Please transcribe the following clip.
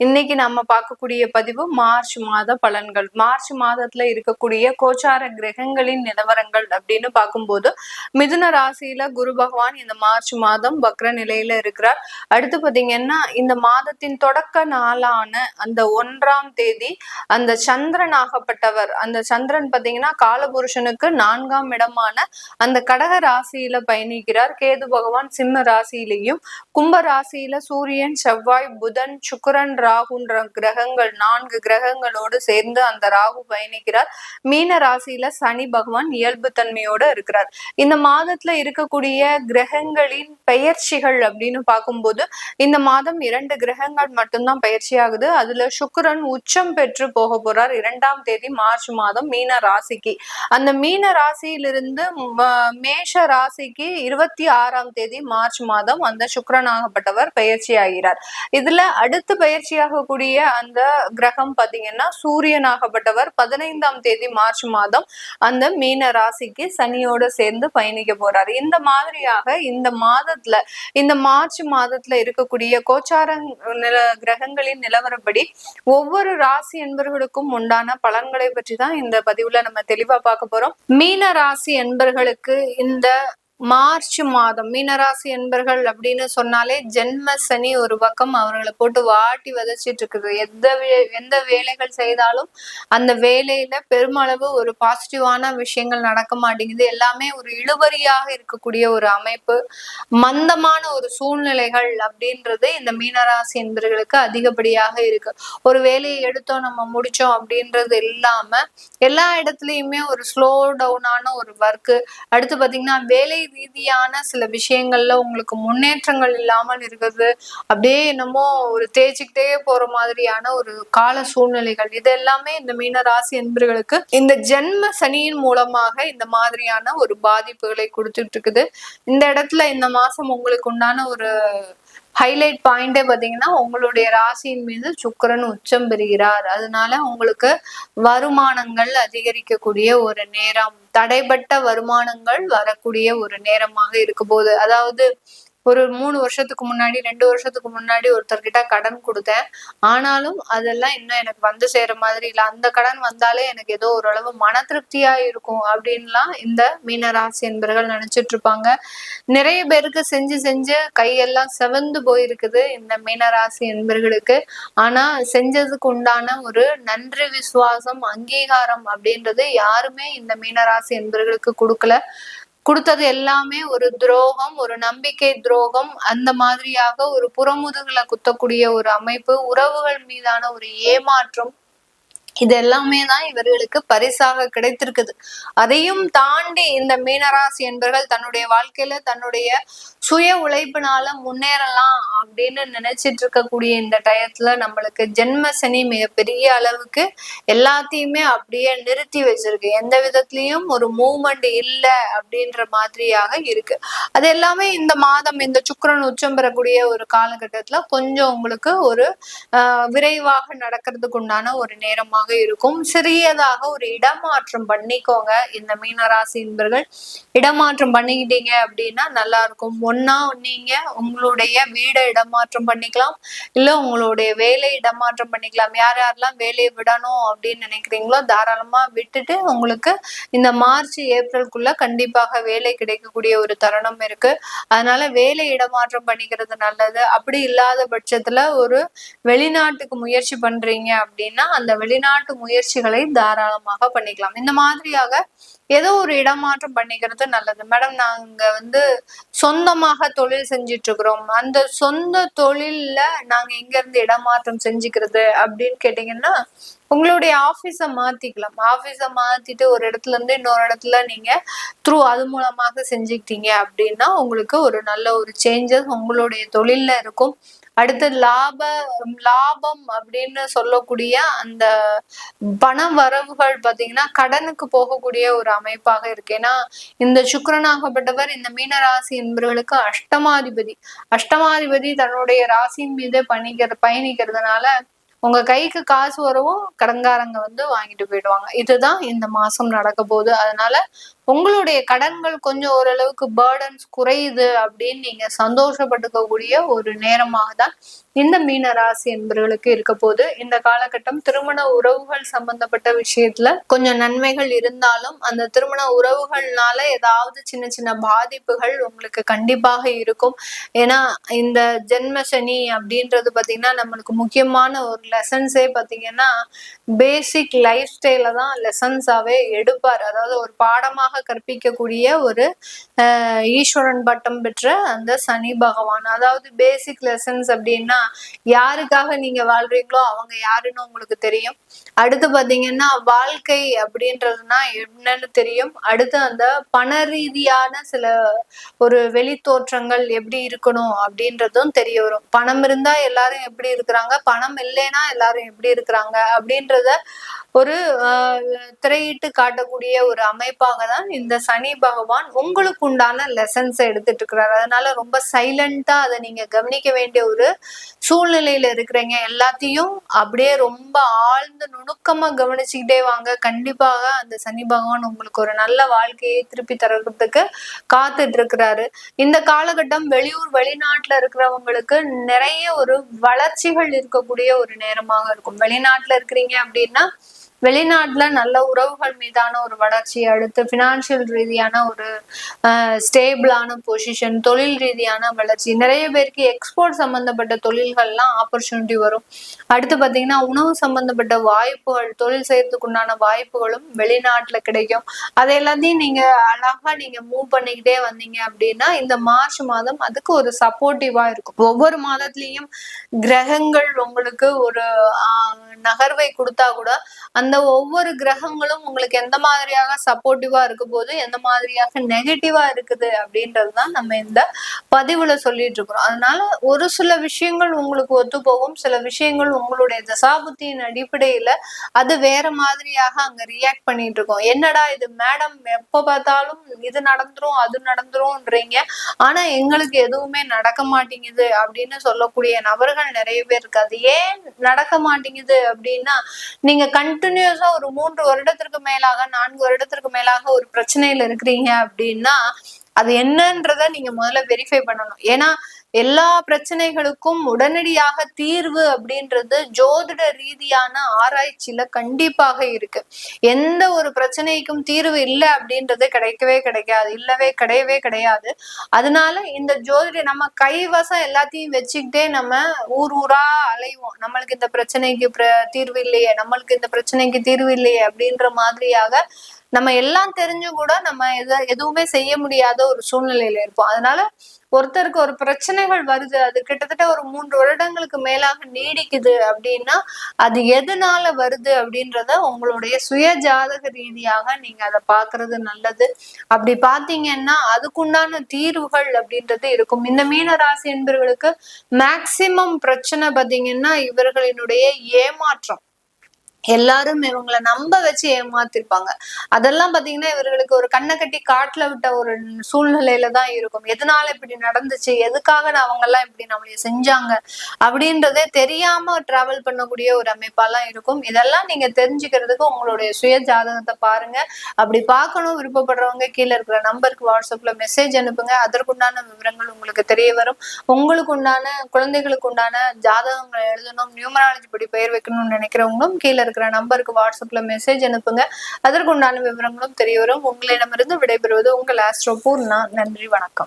இன்னைக்கு நம்ம பார்க்கக்கூடிய பதிவு மார்ச் மாத பலன்கள். மார்ச் மாதத்துல இருக்கக்கூடிய கோச்சார கிரகங்களின் நிலவரங்கள் அப்படின்னு பார்க்கும்போது, மிதுன ராசியில குரு பகவான் இந்த மார்ச் மாதம் வக்ர நிலையில இருக்கிறார். அடுத்து பாத்தீங்கன்னா இந்த மாதத்தின் தொடக்க நாளான அந்த 1ஆம் தேதி அந்த சந்திரன் ஆகப்பட்டவர், அந்த சந்திரன் பாத்தீங்கன்னா காலபுருஷனுக்கு 4ஆம் இடமான அந்த கடக ராசியில பயணிக்கிறார். கேது பகவான் சிம்ம ராசியிலையும், கும்ப ராசியில சூரியன், செவ்வாய், புதன், சுக்கிரன், ராகுன்ற கிரகங்கள் 4 கிரகங்களோடு சேர்ந்து அந்த ராகு பயணிக்கிறார். மீன ராசியில சனி பகவான் இயல்பு தன்மையோட இருக்கிறார். இந்த மாதத்துல இருக்கக்கூடிய கிரகங்களின் பெயர்ச்சிகள் அப்படின்னு பார்க்கும்போது இந்த மாதம் 2 கிரகங்கள் மட்டும்தான் பயிற்சி ஆகுது. அதுல சுக்கிரன் உச்சம் பெற்று போக போறார் 2ஆம் தேதி மார்ச் மாதம் மீன ராசிக்கு. அந்த மீன ராசியிலிருந்து மேஷ ராசிக்கு 26ஆம் தேதி மார்ச் மாதம் அந்த சுக்கிரனாகப்பட்டவர் பயிற்சி ஆகிறார். இதுல அடுத்து பயிற்சியாகக்கூடிய அந்த கிரகம் பாத்தீங்கன்னா சூரியனாகப்பட்டவர் 15ஆம் தேதி மார்ச் மாதம் அந்த மீன ராசிக்கு சனியோட சேர்ந்து பயணிக்க போறாரு. இந்த மாதிரியாக இந்த மாதத்துல, இந்த மார்ச் மாதத்துல இருக்கக்கூடிய கோச்சார கிரகங்களின் நிலவரப்படி ஒவ்வொரு ராசி என்பர்களுக்கும் உண்டான பலன்களை பற்றி தான் இந்த பதிவுல நம்ம தெளிவா பார்க்க போறோம். மீன ராசி என்பர்களுக்கு இந்த மார்ச் மாதம், மீனராசி என்பர்கள் அப்படின்னு சொன்னாலே ஜென்ம சனி ஒரு பக்கம் அவர்களை போட்டு வாட்டி வதச்சிட்டு இருக்குது. எந்த வேலைகள் செய்தாலும் அந்த வேலையில பெருமளவு ஒரு பாசிட்டிவான விஷயங்கள் நடக்க மாட்டேங்குது. எல்லாமே ஒரு இழுபறியாக இருக்கக்கூடிய ஒரு அமைப்பு, மந்தமான ஒரு சூழ்நிலைகள் அப்படின்றது இந்த மீனராசி என்பர்களுக்கு அதிகப்படியாக இருக்கு. ஒரு வேலையை எடுத்தோம் நம்ம முடிச்சோம் அப்படின்றது இல்லாம எல்லா இடத்துலயுமே ஒரு ஸ்லோ டவுனான ஒரு ஒர்க்கு. அடுத்து பாத்தீங்கன்னா வேலை ரீதியான சில விஷயங்கள்ல உங்களுக்கு முன்னேற்றங்கள் இல்லாமல் இருக்கிறது, அப்படியே என்னமோ ஒரு தேய்ச்சிக்கிட்டே போற மாதிரியான ஒரு கால சூழ்நிலைகள், இது எல்லாமே இந்த மீன ராசி என்பர்களுக்கு இந்த ஜென்ம சனியின் மூலமாக இந்த மாதிரியான ஒரு பாதிப்புகளை கொடுத்துட்டு இருக்குது. இந்த இடத்துல இந்த மாசம் உங்களுக்கு உண்டான ஒரு ஹைலைட் பாயிண்டே பாத்தீங்கன்னா உங்களுடைய ராசியின் மீது சுக்கிரன் உச்சம் பெறுகிறார். அதனால உங்களுக்கு வருமானங்கள் அதிகரிக்கக்கூடிய ஒரு நேரம், தடைப்பட்ட வருமானங்கள் வரக்கூடிய ஒரு நேரமாக இருக்க போகுது. அதாவது ஒரு 3 வருஷத்துக்கு முன்னாடி 2 வருஷத்துக்கு முன்னாடி ஒருத்தர்கிட்ட கடன் கொடுத்தேன், ஆனாலும் அதெல்லாம் இன்னும் எனக்கு வந்து சேர மாதிரி இல்லை, அந்த கடன் வந்தாலே எனக்கு ஏதோ ஓரளவு மன திருப்தியா இருக்கும் அப்படின்லாம் இந்த மீனராசி என்பர்கள் நினைச்சிட்டு இருப்பாங்க. நிறைய பேருக்கு செஞ்சு செஞ்சு கையெல்லாம் செவந்து போயிருக்குது இந்த மீனராசி என்பர்களுக்கு. ஆனா செஞ்சதுக்கு உண்டான ஒரு நன்றி, விசுவாசம், அங்கீகாரம் அப்படின்றது யாருமே இந்த மீனராசி என்பர்களுக்கு கொடுத்தது எல்லாமே ஒரு துரோகம், ஒரு நம்பிக்கை துரோகம், அந்த மாதிரியாக ஒரு புறமுதுகுல குத்தக்கூடிய ஒரு அமைப்பு, உறவுகள் மீதான ஒரு ஏமாற்றம், இது எல்லாமே தான் இவர்களுக்கு பரிசாக கிடைத்திருக்குது. அதையும் தாண்டி இந்த மீனராசி என்பர்கள் தன்னுடைய வாழ்க்கையில தன்னுடைய சுய உழைப்பினால முன்னேறலாம் அப்படின்னு நினைச்சிட்டு இருக்கக்கூடிய இந்த டயத்துல நம்மளுக்கு ஜென்ம சனி மிகப்பெரிய அளவுக்கு எல்லாத்தையுமே அப்படியே நிறுத்தி வச்சிருக்கு. எந்த விதத்திலயும் ஒரு மூவ்மெண்ட் இல்லை அப்படின்ற மாதிரியாக இருக்கு. அது எல்லாமே இந்த மாதம் இந்த சுக்கிரன் உச்சம் பெறக்கூடிய ஒரு காலகட்டத்துல கொஞ்சம் உங்களுக்கு ஒரு விரைவாக நடக்கிறதுக்கு உண்டான ஒரு நேரமாக இருக்கும். சிறியதாக ஒரு இடமாற்றம் பண்ணிக்கோங்க இந்த மீனராசி என்பர்கள். இடமாற்றம் பண்ணிக்கிட்டீங்க அப்படின்னா நல்லா இருக்கும். ஒன்னா நீங்க உங்களுடைய வீடை இடமாற்றம் பண்ணிக்கலாம், இல்ல உங்களுடைய வேலை இடமாற்றம் பண்ணிக்கலாம். யார் யாரெல்லாம் வேலையை விடணும் அப்படின்னு நினைக்கிறீங்களோ தாராளமா விட்டுட்டு உங்களுக்கு இந்த மார்ச் ஏப்ரலுக்குள்ள கண்டிப்பாக வேலை கிடைக்கக்கூடிய ஒரு தருணம் இருக்கு. அதனால வேலை இடமாற்றம் பண்ணிக்கிறது நல்லது. அப்படி இல்லாத பட்சத்துல ஒரு வெளிநாட்டுக்கு முயற்சி பண்றீங்க அப்படின்னா அந்த வெளிநாட்டு முயற்சிகளை தாராளமாக பண்ணிக்கலாம். இந்த மாதிரியாக ஏதோ ஒரு இடமாற்றம் பண்ணிக்கிறது நல்லது. மேடம் நாங்க சொந்தமாக தொழில் செஞ்சிட்டு இருக்கிறோம், அந்த சொந்த தொழில்ல நாங்க எங்க இருந்து இடமாற்றம் செஞ்சுக்கிறது அப்படின்னு கேட்டீங்கன்னா உங்களுடைய ஆபீஸ மாத்திக்கலாம். ஆபீஸ மாத்திட்டு ஒரு இடத்துல இருந்து இன்னொரு இடத்துல நீங்க அது மூலமாக செஞ்சுக்கிட்டீங்க அப்படின்னா உங்களுக்கு ஒரு நல்ல ஒரு சேஞ்சஸ் உங்களுடைய தொழில்ல இருக்கும். அடுத்து லாபம் அப்படின்னு சொல்லக்கூடிய அந்த பண வரவுகள் பாத்தீங்கன்னா கடனுக்கு போகக்கூடிய ஒரு அமைப்பாக இருக்கு. ஏன்னா இந்த சுக்கிரனாகப்பட்டவர் இந்த மீனராசி என்பவர்களுக்கு அஷ்டமாதிபதி தன்னுடைய ராசியின் மீது பயணிக்கிறதுனால உங்க கைக்கு காசு வரவும் கடன்காரங்க வந்து வாங்கிட்டு போயிடுவாங்க. இதுதான் இந்த மாசம் நடக்க போகுது. அதனால உங்களுடைய கடன்கள் கொஞ்சம் ஓரளவுக்கு பேர்டன்ஸ் குறையுது அப்படின்னு நீங்க சந்தோஷப்பட்டுக்கக்கூடிய ஒரு நேரமாக தான் இந்த மீன ராசி என்பவர்களுக்கு இருக்க போது. இந்த காலகட்டம் திருமண உறவுகள் சம்பந்தப்பட்ட விஷயத்துல கொஞ்சம் நன்மைகள் இருந்தாலும் அந்த திருமண உறவுகள்னால ஏதாவது சின்ன சின்ன பாதிப்புகள் உங்களுக்கு கண்டிப்பாக இருக்கும். ஏன்னா இந்த ஜென்ம சனி அப்படின்றது பாத்தீங்கன்னா நம்மளுக்கு முக்கியமான ஒரு லெசன்ஸே பாத்தீங்கன்னா பேசிக் லைஃப் ஸ்டைல தான் லெசன்ஸாவே எடுப்பார். அதாவது ஒரு பாடமாக கற்பிக்கக்கூடிய ஒரு ஈஸ்வரன் பட்டம் பெற்ற அந்த சனி பகவான். அதாவது பேசிக் லெசன்ஸ் அப்படின்னா யாருக்காக நீங்க வாழ்றீங்களோ அவங்க யாருன்னு உங்களுக்கு தெரியும். அடுத்து பாத்தீங்கன்னா வாழ்க்கை அப்படின்றதுனா என்னன்னு தெரியும். அடுத்து அந்த பண ரீதியான சில ஒரு வெளி தோற்றங்கள் எப்படி இருக்கணும் அப்படின்றதும் தெரிய வரும். பணம் இருந்தா எல்லாரும் எப்படி இருக்கிறாங்க, பணம் இல்லைன்னா எல்லாரும் எப்படி இருக்கிறாங்க அப்படின்றத ஒரு திரையிட்டு காட்டக்கூடிய ஒரு அமைப்பாக தான் இந்த சனி பகவான் உங்களுக்கு உண்டான லெசன்ஸை எடுத்துட்டு இருக்கிறாரு. அதனால ரொம்ப சைலண்டா அதை நீங்க கவனிக்க வேண்டிய ஒரு சூழ்நிலையில இருக்கிறீங்க. எல்லாத்தையும் அப்படியே ரொம்ப ஆழ்ந்து நுணுக்கமா கவனிச்சுக்கிட்டே வாங்க. கண்டிப்பாக அந்த சனி பகவான் உங்களுக்கு ஒரு நல்ல வாழ்க்கையை திருப்பி தரதுக்கு காத்துட்டு இருக்கிறாரு. இந்த காலகட்டம் வெளியூர் வெளிநாட்டுல இருக்கிறவங்களுக்கு நிறைய ஒரு வளர்ச்சிகள் இருக்கக்கூடிய ஒரு நேரமாக இருக்கும். வெளிநாட்டுல இருக்கிறீங்க அப்படின்னா வெளிநாட்டுல நல்ல உறவுகள் மீதான ஒரு வளர்ச்சி, அடுத்து பினான்சியல் ரீதியான ஒரு ஸ்டேபிளான பொசிஷன், தொழில் ரீதியான வளர்ச்சி, நிறைய பேருக்கு எக்ஸ்போர்ட் சம்பந்தப்பட்ட தொழில்கள்லாம் ஆப்பர்ச்சுனிட்டி வரும். அடுத்து பாத்தீங்கன்னா உணவு சம்பந்தப்பட்ட வாய்ப்புகள், தொழில் செய்யறதுக்கு உண்டான வாய்ப்புகளும் வெளிநாட்டுல கிடைக்கும். அதை எல்லாத்தையும் நீங்க அழகா நீங்க மூவ் பண்ணிக்கிட்டே வந்தீங்க அப்படின்னா இந்த மார்ச் மாதம் அதுக்கு ஒரு சப்போர்ட்டிவா இருக்கும். ஒவ்வொரு மாதத்திலையும் கிரகங்கள் உங்களுக்கு ஒரு நகர்வை கொடுத்தா கூட அந்த ஒவ்வொரு கிரகங்களும் உங்களுக்கு எந்த மாதிரியாக சப்போர்ட்டிவா இருக்க போது எந்த மாதிரியாக நெகட்டிவா இருக்குது அப்படின்றதுதான் நம்ம இந்த பதிவுல சொல்லிட்டு இருக்கிறோம். அதனால ஒரு சில விஷயங்கள் உங்களுக்கு ஒத்து போகும், சில விஷயங்கள் உங்களுடைய தசாபுத்தியின் அடிப்படையில அது வேற மாதிரியாக அங்க ரியாக்ட் பண்ணிட்டு இருக்கோம். என்னடா இது மேடம் எப்ப பார்த்தாலும் இது நடந்துரும் அது நடந்துரும்ன்றீங்க, ஆனா எங்களுக்கு எதுவுமே நடக்க மாட்டேங்குது அப்படின்னு சொல்லக்கூடிய நபர்கள் நிறைய பேர் இருக்கு. அது ஏன் நடக்க மாட்டேங்குது அப்படின்னா நீங்க கண்டினியூஸா ஒரு 3 வருடத்திற்கு மேலாக 4 வருடத்திற்கு மேலாக ஒரு பிரச்சனையில இருக்கிறீங்க அப்படின்னா அது என்னன்றத நீங்க முதல்ல வெரிஃபை பண்ணணும். ஏன்னா எல்லா பிரச்சனைகளுக்கும் உடனடியாக தீர்வு அப்படின்றது ஜோதிட ரீதியான ஆராய்ச்சியில கண்டிப்பாக இருக்கு. எந்த ஒரு பிரச்சனைக்கும் தீர்வு இல்லை அப்படின்றது கிடைக்கவே கிடைக்காது, கிடையவே கிடையாது. அதனால இந்த ஜோதிட நம்ம கைவசம் எல்லாத்தையும் வச்சுக்கிட்டே நம்ம ஊர் ஊரா அலைவோம். நம்மளுக்கு இந்த பிரச்சனைக்கு தீர்வு இல்லையே, நம்மளுக்கு இந்த பிரச்சனைக்கு தீர்வு இல்லையே அப்படின்ற மாதிரியாக நம்ம எல்லாம் தெரிஞ்சும் கூட நம்ம எதுவுமே செய்ய முடியாத ஒரு சூழ்நிலையில இருப்போம். அதனால ஒருத்தருக்கு ஒரு பிரச்சனைகள் வருது, அது கிட்டத்தட்ட ஒரு 3 வருடங்களுக்கு மேலாக நீடிக்குது அப்படின்னா அது எதனால வருது அப்படின்றத உங்களுடைய சுய ஜாதக ரீதியாக நீங்க அதை பாக்குறது நல்லது. அப்படி பாத்தீங்கன்னா அதுக்குண்டான தீர்வுகள் அப்படின்றது இருக்கும். இந்த மீன ராசி என்பவர்களுக்கு மேக்சிமம் பிரச்சனை பாத்தீங்கன்னா இவர்களினுடைய ஏமாற்றம். எல்லாரும் இவங்களை நம்ப வச்சு ஏமாத்திருப்பாங்க. அதெல்லாம் பாத்தீங்கன்னா இவர்களுக்கு ஒரு கண்ணை கட்டி காட்டுல விட்ட ஒரு சூழ்நிலையில தான் இருக்கும். எதனால இப்படி நடந்துச்சு, எதுக்காக அவங்க எல்லாம் இப்படி நம்மளைய செஞ்சாங்க அப்படின்றதே தெரியாம டிராவல் பண்ணக்கூடிய ஒரு அமைப்பாலாம் இருக்கும். இதெல்லாம் நீங்க தெரிஞ்சுக்கிறதுக்கு உங்களுடைய சுய ஜாதகத்தை பாருங்க. அப்படி பார்க்கணும் விருப்பப்படுறவங்க கீழே இருக்கிற நம்பருக்கு வாட்ஸ்அப்ல மெசேஜ் அனுப்புங்க. அதற்குண்டான விவரங்கள் உங்களுக்கு தெரிய வரும். உங்களுக்கு உண்டான குழந்தைகளுக்கு உண்டான ஜாதகங்களை எழுதணும், நியூமராலஜி படி பெயர் வைக்கணும்னு நினைக்கிறவங்களும் கீழே இருக்கிற நம்பருக்கு வாட்ஸ்அப்ல மெசேஜ் அனுப்புங்க. அதற்குண்டான விவரங்களும் தெரிய வரும். உங்களிடமிருந்து விடைபெறுவது உங்கள் ஆஸ்ட்ரோ பூர்ணா. நன்றி, வணக்கம்.